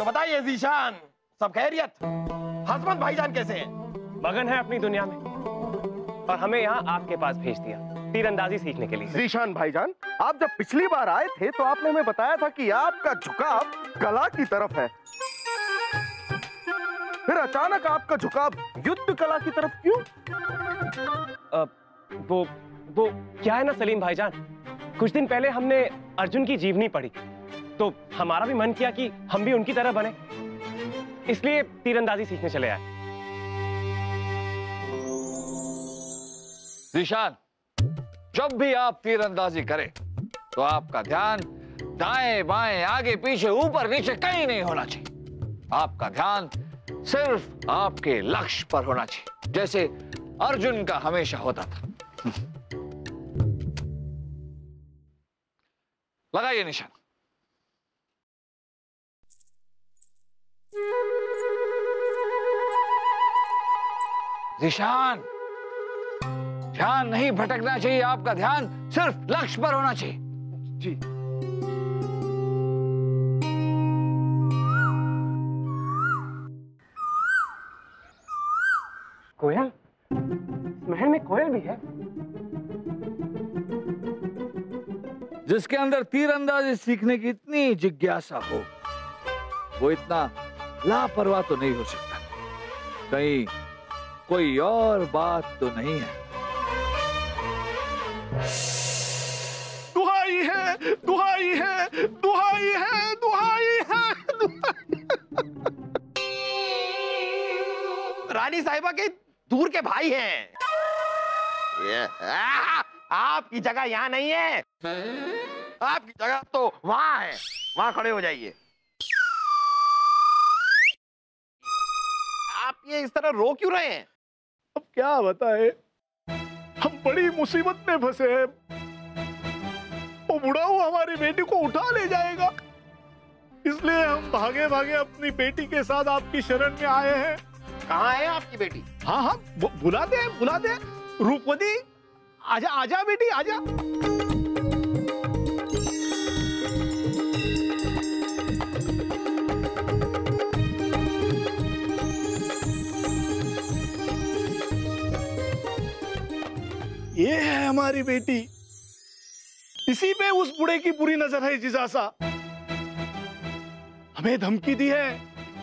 बताइए जीशान, सब खैरियत? हसमत भाईजान कैसे हैं? मगन है अपनी दुनिया में और हमें यहाँ आपके पास भेज दिया तीरंदाजी सीखने के लिए। जीशान भाईजान, आप जब पिछली बार आए थे तो आपने हमें बताया था कि आपका झुकाव कला की तरफ है, फिर अचानक आपका झुकाव युद्ध कला की तरफ क्यों? वो क्या है ना सलीम भाईजान, कुछ दिन पहले हमने अर्जुन की जीवनी पढ़ी तो हमारा भी मन किया कि हम भी उनकी तरह बने, इसलिए तीरंदाजी सीखने चले आए। जीशान, जब भी आप तीरंदाजी करें तो आपका ध्यान दाएं बाएं आगे पीछे ऊपर नीचे कहीं नहीं होना चाहिए। आपका ध्यान सिर्फ आपके लक्ष्य पर होना चाहिए, जैसे अर्जुन का हमेशा होता था। लगाइए निशान। निशान, ध्यान नहीं भटकना चाहिए, आपका ध्यान सिर्फ लक्ष्य पर होना चाहिए। जी। कोयल? महल में कोयल भी है? जिसके अंदर तीरंदाजी सीखने की इतनी जिज्ञासा हो, वो इतना लापरवाह तो नहीं हो सकता। कहीं कोई और बात तो नहीं है? दुहाई है, दुहाई है, दुहाई है, दुहाई है, दुहाई है। रानी साहिबा के दूर के भाई हैं। आपकी जगह यहाँ नहीं है, आपकी जगह तो वहां है, वहां खड़े हो जाइए। आप ये इस तरह रो क्यों रहे हैं? अब क्या बताए, हम बड़ी मुसीबत में फंसे हैं। वो बुढ़ाऊ हमारी बेटी को उठा ले जाएगा, इसलिए हम भागे भागे अपनी बेटी के साथ आपकी शरण में आए हैं। कहाँ है आपकी बेटी? हाँ हाँ, बुला दे रूपवती, आजा आजा बेटी आजा। ये है हमारी बेटी, इसी पे उस बूढ़े की बुरी नजर है जिजासा। हमें धमकी दी है,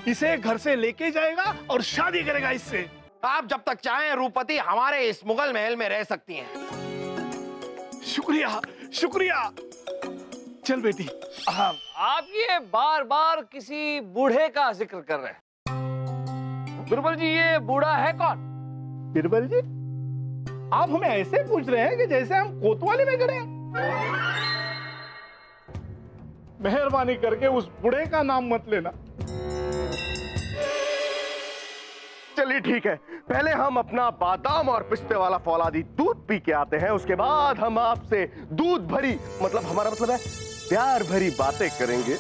इसे घर से लेके जाएगा और शादी करेगा इससे। आप जब तक चाहें रूपवती हमारे इस मुगल महल में रह सकती हैं। शुक्रिया शुक्रिया। चल बेटी। आप ये बार बार किसी बूढ़े का जिक्र कर रहे हैं। बिरबल जी, ये बूढ़ा है कौन? बिरबल जी, आप हमें ऐसे पूछ रहे हैं कि जैसे हम कोतवाली में खड़े हैं। मेहरबानी करके उस बूढ़े का नाम मत लेना। चलिए ठीक है, पहले हम अपना बादाम और पिस्ते वाला फौलादी दूध पी के आते हैं, उसके बाद हम आपसे दूध भरी, मतलब हमारा मतलब है प्यार भरी बातें करेंगे।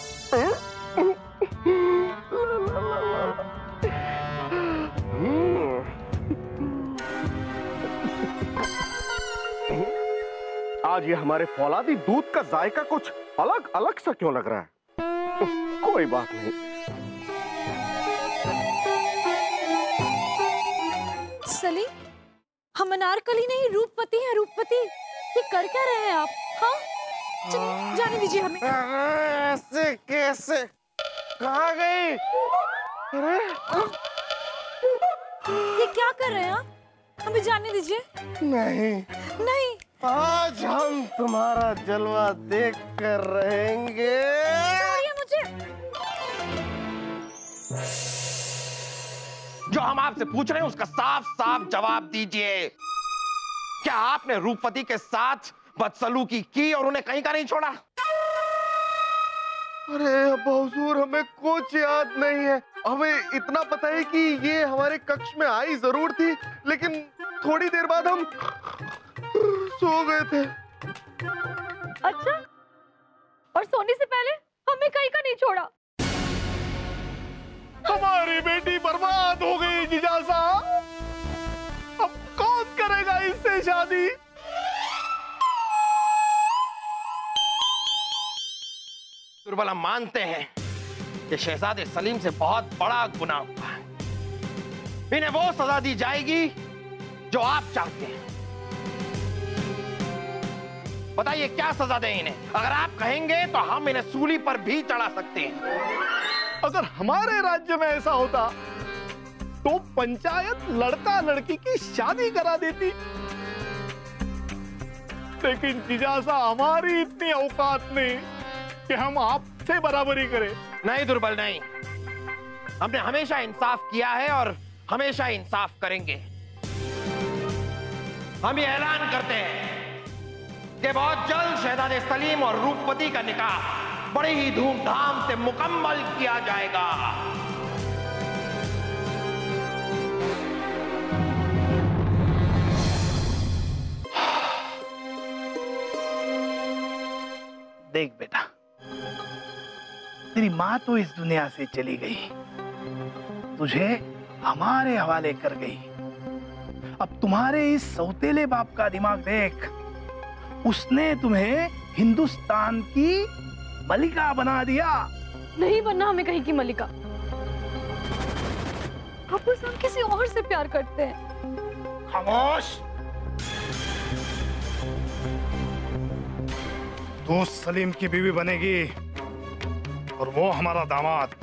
आज ये हमारे फौलादी दूध का जायका कुछ अलग अलग सा क्यों लग रहा है? कोई बात नहीं। सलीम, हम अनारकली नहीं रूपवती हैं। रूपवती, ये कर क्या रहे हैं आप? हाँ, चलिए जाने दीजिए हमें। ऐसे कैसे? कहाँ गई? ये क्या कर रहे हैं आप? हमें जाने दीजिए। नहीं नहीं, आज हम तुम्हारा जलवा देख कर रहेंगे। छोड़िए मुझे। जो हम आपसे पूछ रहे हैं उसका साफ साफ जवाब दीजिए। क्या आपने रूपवती के साथ बदसलूकी की और उन्हें कहीं का नहीं छोड़ा? अरे अब्बा हुजूर, हमें कुछ याद नहीं है। हमें इतना पता है कि ये हमारे कक्ष में आई जरूर थी, लेकिन थोड़ी देर बाद हम सो गए थे। अच्छा, और सोने से पहले हमें कहीं का नहीं छोड़ा? हमारी बेटी बर्बाद हो गई जिजासा। अब कौन करेगा इससे शादी? दुर्बल, हम मानते हैं कि शहजादे सलीम से बहुत बड़ा गुनाह हुआ है। इन्हें वो सजा दी जाएगी जो आप चाहते हैं। बताइए क्या सजा दें इन्हें? अगर आप कहेंगे तो हम इन्हें सूली पर भी चढ़ा सकते हैं। अगर हमारे राज्य में ऐसा होता तो पंचायत लड़का लड़की की शादी करा देती, लेकिन जिजासा हमारी इतनी औकात नहीं कि हम आपसे बराबरी करें। नहीं दुर्बल नहीं, हमने हमेशा इंसाफ किया है और हमेशा इंसाफ करेंगे। हम ये ऐलान करते हैं कि बहुत जल्द शहजादे सलीम और रूपवती का निकाह बड़े ही धूमधाम से मुकम्मल किया जाएगा। देख बेटा, तेरी माँ तो इस दुनिया से चली गई, तुझे हमारे हवाले कर गई। अब तुम्हारे इस सौतेले बाप का दिमाग देख, उसने तुम्हें हिंदुस्तान की मलिका बना दिया। नहीं बनना हमें कहीं की मलिका। आप उस हम किसी और से प्यार करते हैं। खामोश। तू सलीम की बीवी बनेगी और वो हमारा दामाद।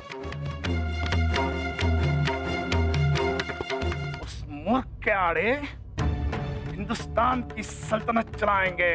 उस मूर्ख के आड़े हिंदुस्तान की सल्तनत चलाएंगे।